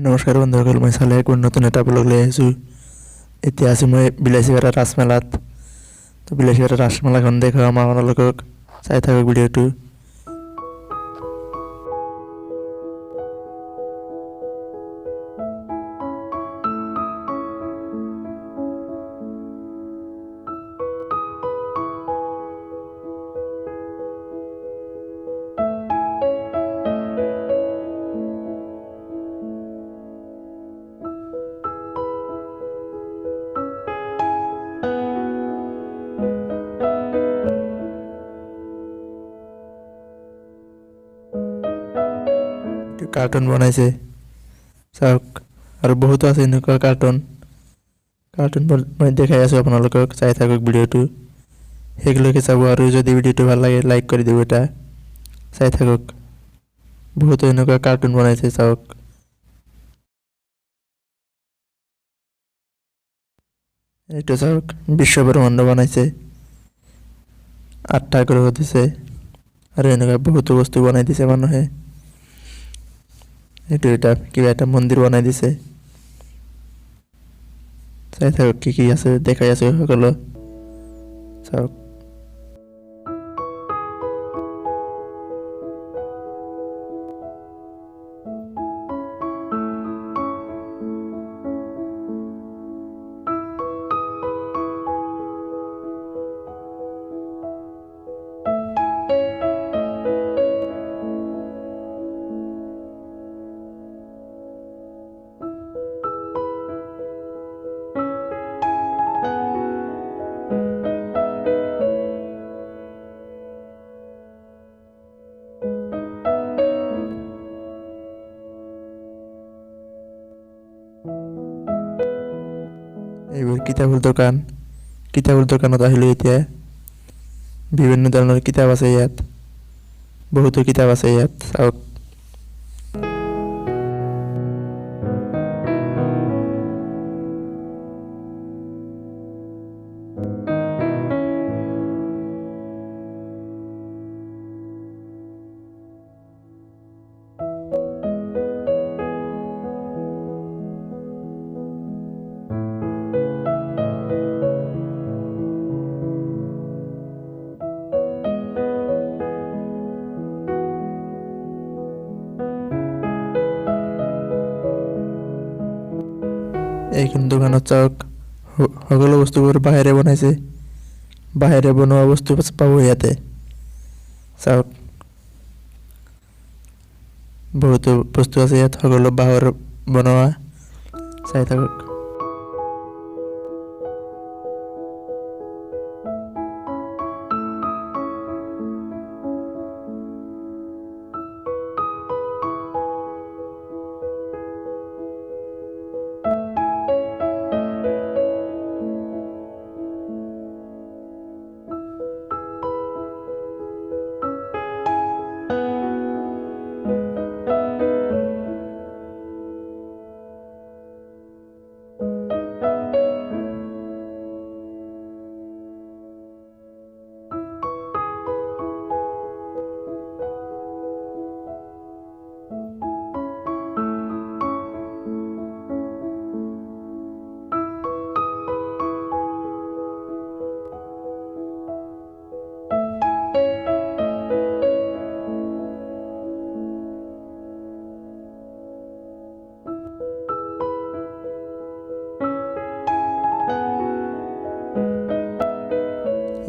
নমস্কাৰ বন্ধুসকল, মই চালে এক নতুন এটা ব্লগ লৈ আহিছোঁ। এতিয়া আছোঁ মই বিলাসীপাৰা ৰাসমেলাত। তো বিলাসীপাৰা ৰাসমেলাখন দেখুৱাম আপোনালোকক, চাই থাকক ভিডিঅ'টো। কাৰ্টুন বনাইছে চাওক, আৰু বহুতো আছে এনেকুৱা কাৰ্টুনবোৰ মই দেখাই আছোঁ আপোনালোকক, চাই থাকক ভিডিঅ'টো শেষলৈকে চাব। আৰু যদি ভিডিঅ'টো ভাল লাগে লাইক কৰি দিব এটা, চাই থাকক। বহুতো এনেকুৱা কাৰ্টুন বনাইছে চাওক। এইটো চাওক, বিশ্বব্ৰহ্মাণ্ড বনাইছে, 8টা গ্ৰহ দিছে, আৰু এনেকুৱা বহুতো বস্তু বনাই দিছে মানুহে। এইটো এটা কিবা এটা মন্দিৰ বনাই দিছে, চাই থাকক কি কি আছে, দেখাই আছো সকলো চাওক। এইবোৰ কিতাপৰ দোকানত আহিলোঁ এতিয়া। বিভিন্ন ধৰণৰ কিতাপ আছে ইয়াত, বহুতো কিতাপ আছে ইয়াত চাওক। এইখন দোকানত চাওক, সকলো বস্তুবোৰ বাঁহেৰে বনাইছে, বাঁহেৰে বনোৱা বস্তু পাব ইয়াতে চাওক। বহুতো বস্তু আছে ইয়াত, সকলো বাঁহৰ বনোৱা, চাই থাকক।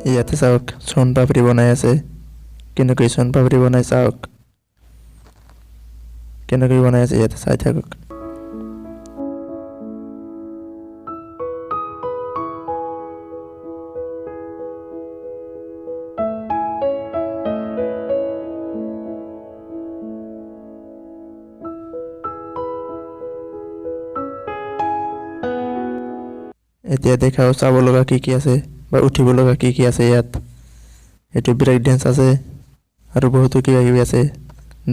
ইয়াতে চাওক, সোণ পাপড়ি বনাই আছে, কেনেকৈ সোণ পাপড়ি বনাই চাওক, কেনেকৈ বনাই আছে ইয়াতে, চাই থাকক। এতিয়া দেখাও চাব লগা কি কি আছে, বা উঠিব লগা কি কি আছে ইয়াত। এইটো ব্ৰেক ডেন্স আছে, আৰু বহুতো কিবা কিবি আছে,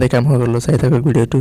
দেখাম সকলো, চাই থাকক ভিডিঅ'টো।